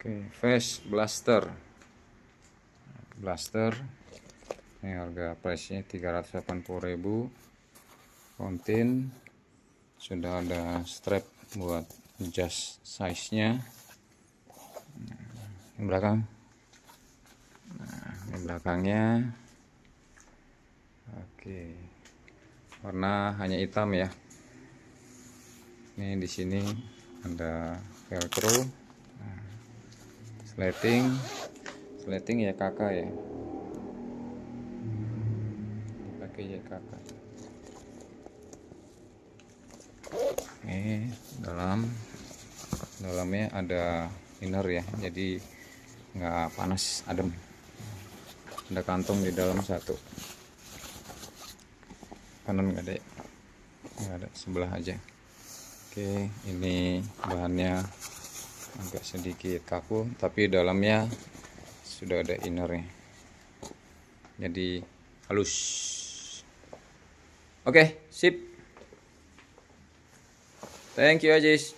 Oke, Face Blaster. Ini harga price-nya 380.000. Kontin sudah ada strap buat adjust size-nya. Yang belakang. Ini belakangnya. Oke. Warna hanya hitam ya. Ini di sini ada velcro. Slating ya kakak ya, pakai ya kakak. Dalamnya ada inner ya, jadi nggak panas, adem. Ada kantong di dalam satu, kanan nggak ada, sebelah aja. Oke, ini bahannya agak sedikit kaku, tapi dalamnya sudah ada innernya, jadi halus. Oke, sip. Thank you Ajis.